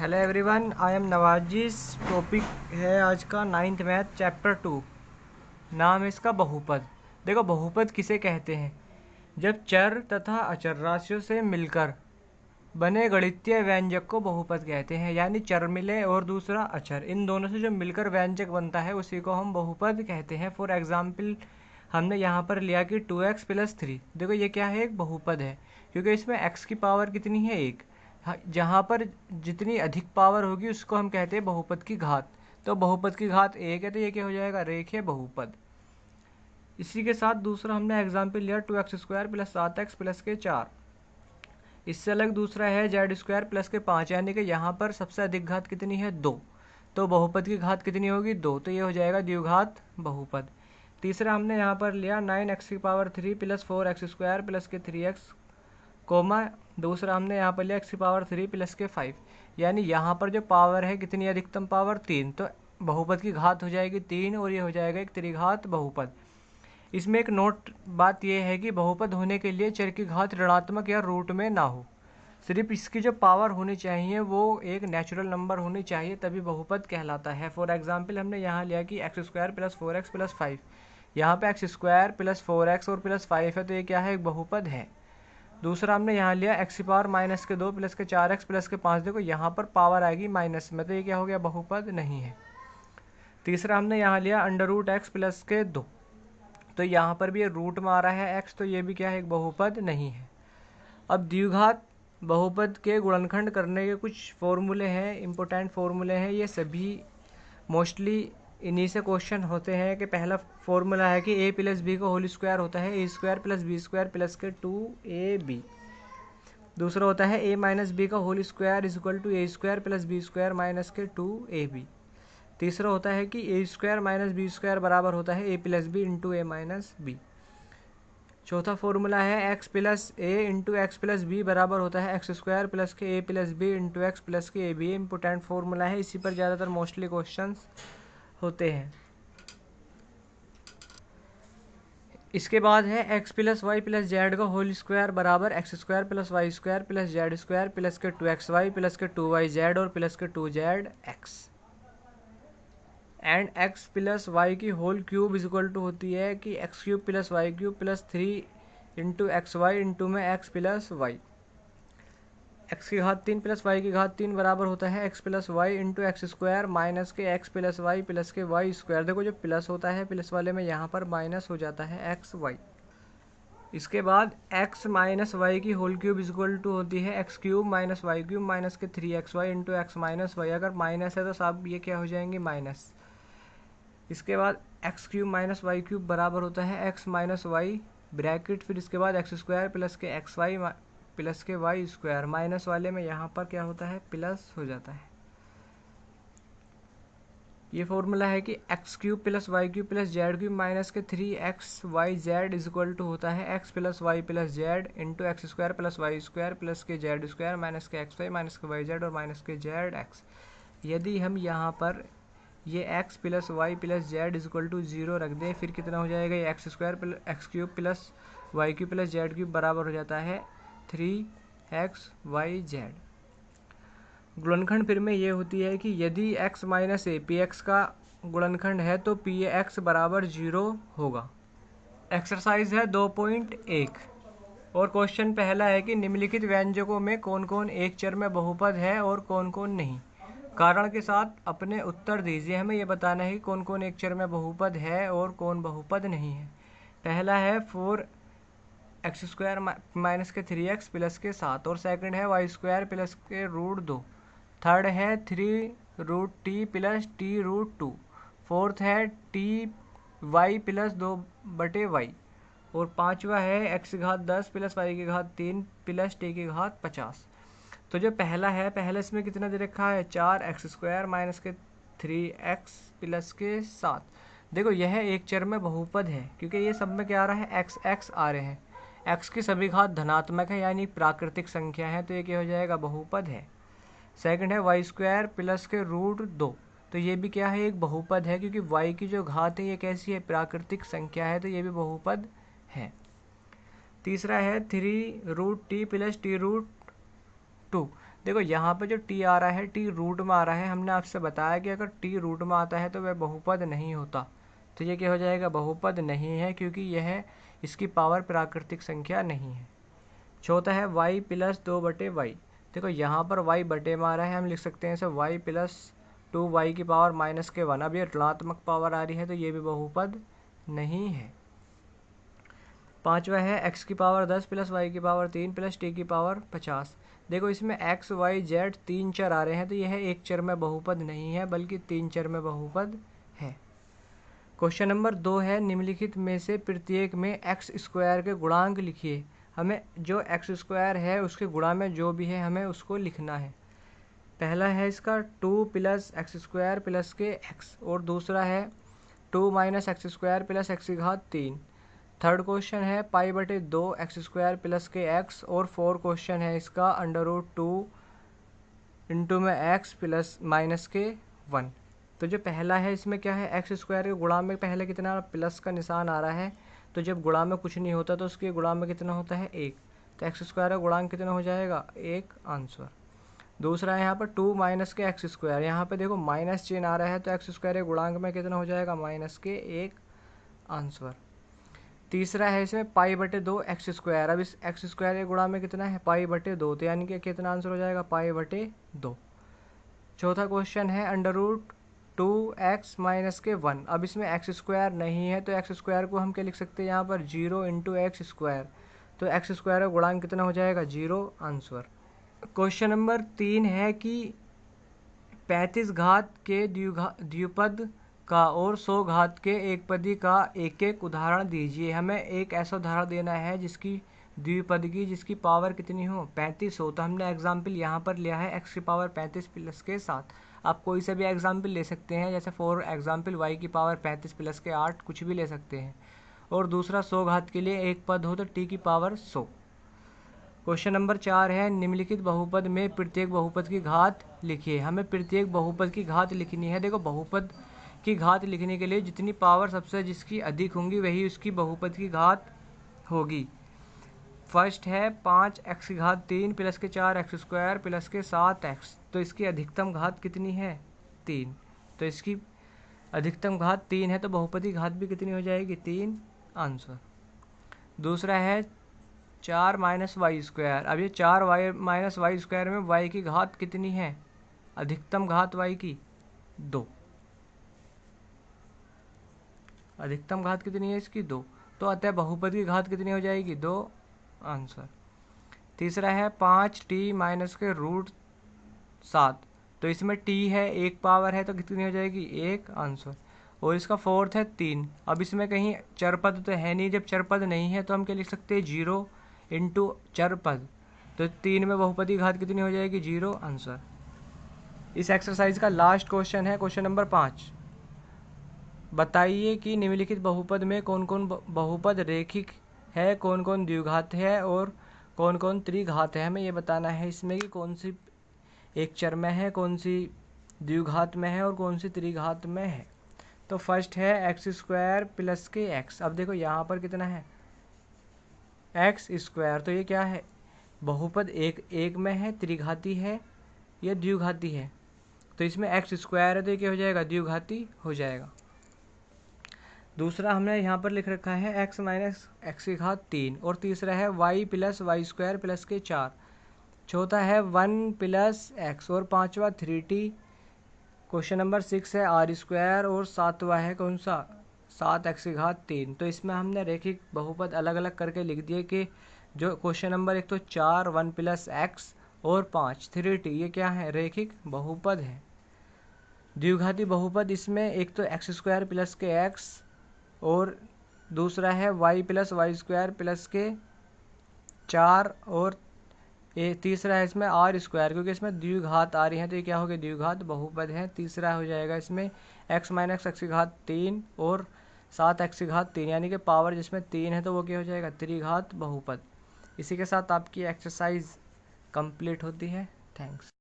Hello everyone, I am Nawazish. Topic है आज का 9th मैथ चैप्टर 2। नाम है इसका बहुपद। देखो, बहुपद किसे कहते हैं? जब चर तथा अचर राशियों से मिलकर बने गणितीय व्यंजक को बहुपद कहते हैं। यानी चर मिले और दूसरा अचर, इन दोनों से जो मिलकर व्यंजक बनता है उसी को हम बहुपद कहते हैं। फॉर एग्जाम्पल हमने यहाँ पर लिया कि 2x + 3। देखो ये क्या है? एक बहुपद है, क्योंकि इसमें x की पावर कितनी है? 1। जहाँ पर जितनी अधिक पावर होगी उसको हम कहते हैं बहुपद की घात। तो बहुपद की घात 1 है, तो ये क्या हो जाएगा? रेखीय बहुपद। इसी के साथ दूसरा हमने एग्जाम्पल लिया 2x² + 7x + 4। इससे अलग दूसरा है z² + 5, यानी कि यहाँ पर सबसे अधिक घात कितनी है? 2। तो बहुपद की घात कितनी होगी? 2। तो ये हो जाएगा द्विघात बहुपद। तीसरा हमने यहाँ पर लिया 9x³ + 4x² + 3x, कोमा दूसरा हमने यहाँ पर लिया x³ + 5। यानी यहाँ पर जो पावर है कितनी? अधिकतम पावर 3। तो बहुपद की घात हो जाएगी 3 और ये हो जाएगा एक त्रिघात बहुपद। इसमें एक नोट बात यह है कि बहुपद होने के लिए चर की घात ऋणात्मक या रूट में ना हो। सिर्फ इसकी जो पावर होनी चाहिए वो एक नेचुरल नंबर होनी चाहिए, तभी बहुपद कहलाता है। फॉर एग्जाम्पल हमने यहाँ लिया कि x² + 4x + 5। यहाँ पे x² + 4x और +5 है, तो ये क्या है? एक बहुपद है। दूसरा हमने यहाँ लिया x⁻² + 4x + 5। देखो यहाँ पर पावर आएगी माइनस में, तो ये क्या हो गया? बहुपद नहीं है। तीसरा हमने यहाँ लिया √x + 2। तो यहाँ पर भी ये रूट में आ रहा है x, तो ये भी क्या है? एक बहुपद नहीं है। अब द्विघात बहुपद के गुणनखंड करने के कुछ फॉर्मूले हैं, इंपॉर्टेंट फॉर्मूले हैं। ये सभी मोस्टली इन्हीं से क्वेश्चन होते हैं। कि पहला फॉर्मूला है कि a + b का होल स्क्वायर होता है a² + b² + 2ab। दूसरा होता है a - b का whole square = a² + b² - 2ab। तीसरा होता है कि a² - b² बराबर होता है a + b × a - b। चौथा फॉर्मूला है x + a × x + b बराबर होता है x² + के a + b × x + के ab। इम्पोर्टेंट फॉर्मूला है, इसी पर ज़्यादातर मोस्टली क्वेश्चंस होते हैं। इसके बाद है x + y + z का होल स्क्वायर बराबर x² + y² + z² + के 2xy + के 2yz और + के 2zx। एंड x + y की होल क्यूब = होती है कि x³ + y³ + 3 × xy इंटू में x + y। x की घात 3 + y की घात 3 बराबर होता है x + y × x² माइनस के x + y + के y²। देखो जो प्लस होता है प्लस वाले में यहाँ पर माइनस हो जाता है xy। इसके बाद x - y की होल क्यूब = होती है x³ - y³ - के 3xy × x - y। अगर माइनस है तो साहब ये क्या हो जाएंगे? माइनस। इसके बाद x³ - y³ बराबर होता है x - y ब्रैकेट, फिर इसके बाद x² + के xy + के y²। माइनस वाले में यहाँ पर क्या होता है? प्लस हो जाता है। ये फॉर्मूला है कि x³ + y³ + z³ - के 3xyz = होता है x + y + z × x² + y² + के z² - के xy - के yz और - के zx। यदि हम यहाँ पर ये x + y + z = 0 रख दें, फिर कितना हो जाएगा? ये x² x³ + y³ + z³ बराबर हो जाता है 3xyz। गुणनखंड फिर में ये होती है कि यदि x - a px का गुणनखंड है तो px = 0 होगा। एक्सरसाइज है 2.1 और क्वेश्चन पहला है कि निम्नलिखित व्यंजकों में कौन कौन एक चर में बहुपद है और कौन कौन नहीं। कारण के साथ अपने उत्तर दीजिए। हमें यह बताना है कि कौन कौन एक चर में बहुपद है और कौन बहुपद नहीं है। पहला है 4x² - के 3x + के 7 और सेकंड है y² + के √2। थर्ड है 3√t + t√2। फोर्थ है ty + 2/y और पांचवा है x⁻10 + y⁻3 + t⁻50। तो जो पहला है, पहले इसमें कितना दे रखा है? 4x² - के 3x + के 7। देखो यह एक चर में बहुपद है, क्योंकि ये सब में क्या आ रहा है? x आ रहे हैं। x की सभी घात धनात्मक है, यानी प्राकृतिक संख्या है, तो ये क्या हो जाएगा? बहुपद है। सेकंड है y² + के √2। तो ये भी क्या है? एक बहुपद है, क्योंकि y की जो घात है ये कैसी है? प्राकृतिक संख्या है, तो ये भी बहुपद है। तीसरा है 3√t + t√2। देखो यहाँ पे जो टी आ रहा है, टी रूट में आ रहा है। हमने आपसे बताया कि अगर टी रूट में आता है तो वह बहुपद नहीं होता। तो ये क्या हो जाएगा, बहुपद नहीं है, क्योंकि यह इसकी पावर प्राकृतिक संख्या नहीं है। चौथा है y प्लस 2/y। देखो यहाँ पर y बटे में आ रहा है, हम लिख सकते हैं इसे y प्लस 2y की पावर -1। अब ये ऋणात्मक पावर आ रही है तो ये भी बहुपद नहीं है। पांचवा है x की पावर 10 प्लस y की पावर 3 प्लस t की पावर 50। देखो इसमें x, y, z 3 चर आ रहे हैं तो यह एक चर में बहुपद नहीं है बल्कि 3 चर में बहुपद है। क्वेश्चन नंबर 2 है, निम्नलिखित में से प्रत्येक में एक्स स्क्वायर के गुणांक लिखिए। हमें जो एक्स स्क्वायर है उसके गुणा में जो भी है हमें उसको लिखना है। पहला है इसका 2 plus x square plus k x, और दूसरा है 2 minus x square plus x की घात 3। थर्ड क्वेश्चन है π/2 x square plus k x, और फोर्थ क्वेश्चन है इसका √2 इंटू में एक्स प्लस माइनस के 1। तो जो पहला है इसमें क्या है, एक्स स्क्वायर के गुणा में पहले कितना प्लस का निशान आ रहा है, तो जब गुणा में कुछ नहीं होता तो उसके गुणा में कितना होता है 1। तो एक्स स्क्वायर का गुणांक कितना हो जाएगा 1 आंसर। दूसरा है यहाँ पर 2 माइनस के एक्स स्क्वायर, यहाँ पे देखो माइनस चिन्ह आ रहा है तो एक्स स्क्वायर के गुणांक में कितना हो जाएगा -1 आंसर। तीसरा है इसमें π/2 एक्स स्क्वायर। अब इस एक्स स्क्वायर के गुणा में कितना है π/2, तो यानी कि कितना आंसर हो जाएगा π/2। चौथा क्वेश्चन है √2x माइनस के 1। अब इसमें एक्स स्क्वायर नहीं है तो एक्स स्क्वायर को हम क्या लिख सकते हैं यहाँ पर 0 इंटू एक्स स्क्वायर, तो एक्स स्क्वायर का गुणांक कितना हो जाएगा 0 आंसर। क्वेश्चन नंबर 3 है कि 35 घात के द्विपद का और 100 घात के एकपदी का एक एक उदाहरण दीजिए। हमें एक ऐसा उदाहरण देना है जिसकी द्विपद की जिसकी पावर कितनी हो 35 हो। तो हमने एग्जाम्पल यहाँ पर लिया है x की पावर 35 प्लस के 7। आप कोई से भी एग्जाम्पल ले सकते हैं, जैसे फॉर एग्जाम्पल y की पावर 35 प्लस के 8 कुछ भी ले सकते हैं। और दूसरा 100 घात के लिए एक पद हो तो t की पावर 100। क्वेश्चन नंबर 4 है, निम्नलिखित बहुपद में प्रत्येक बहुपद की घात लिखिए। हमें प्रत्येक बहुपद की घात लिखनी है। देखो बहुपद की घात लिखने के लिए जितनी पावर सबसे जिसकी अधिक होंगी वही उसकी बहुपद की घात होगी। फर्स्ट है 5x की घात 3 प्लस के 4x स्क्वायर प्लस के 7x, तो इसकी अधिकतम घात कितनी है 3। तो इसकी अधिकतम घात 3 है तो बहुपद की घात भी कितनी हो जाएगी 3 आंसर। दूसरा है 4 माइनस वाई स्क्वायर। अब ये 4y माइनस वाई स्क्वायर में y की घात कितनी है, अधिकतम घात y की 2। अधिकतम घात कितनी है इसकी 2, तो अतः बहुपद की घात कितनी हो जाएगी 2 आंसर। तीसरा है 5t माइनस के √7, तो इसमें t है एक पावर है तो कितनी हो जाएगी 1 आंसर। और इसका फोर्थ है 3। अब इसमें कहीं चरपद तो है नहीं, जब चरपद नहीं है तो हम क्या लिख सकते हैं 0 इंटू चरपद, तो 3 में बहुपद की घात कितनी हो जाएगी 0 आंसर। इस एक्सरसाइज का लास्ट क्वेश्चन है क्वेश्चन नंबर 5। बताइए कि निम्नलिखित बहुपद में कौन कौन बहुपद रेखिक है, कौन कौन द्विघात है और कौन कौन त्रिघात है। हमें ये बताना है इसमें कि कौन सी एक चर में है, कौन सी द्विघात में है और कौन सी त्रिघात में है। तो फर्स्ट है x square plus k x. अब देखो यहाँ पर कितना है एक्स स्क्वायर, तो ये क्या है बहुपद एक में है, त्रिघाती है या द्विघाती है। तो इसमें एक्स स्क्वायर है तो ये क्या हो जाएगा द्विघाती हो जाएगा। दूसरा हमने यहाँ पर लिख रखा है x माइनस एक्स की घात 3, और तीसरा है y plus y square plus k 4। चौथा है 1 प्लस एक्स, और पांचवा 3t। क्वेश्चन नंबर 6 है आर स्क्वायर, और सातवां है कौन सा 7x की घात 3। तो इसमें हमने रेखिक बहुपद अलग अलग करके लिख दिए कि जो क्वेश्चन नंबर एक तो 4 1 प्लस एक्स और 5 3t ये क्या है रेखिक बहुपद है। द्विघाती बहुपद इसमें एक तो x square plus k x और दूसरा है y plus y square plus k 4, और तीसरा है इसमें आर स्क्वायर, क्योंकि इसमें द्विघात आ रही है तो ये क्या हो गया द्विघात बहुपद है। तीसरा हो जाएगा इसमें x माइनस एक्स की घात 3 और 7x की घात 3, यानी कि पावर जिसमें 3 है तो वो क्या हो जाएगा त्रिघात बहुपद। इसी के साथ आपकी एक्सरसाइज कंप्लीट होती है। थैंक्स।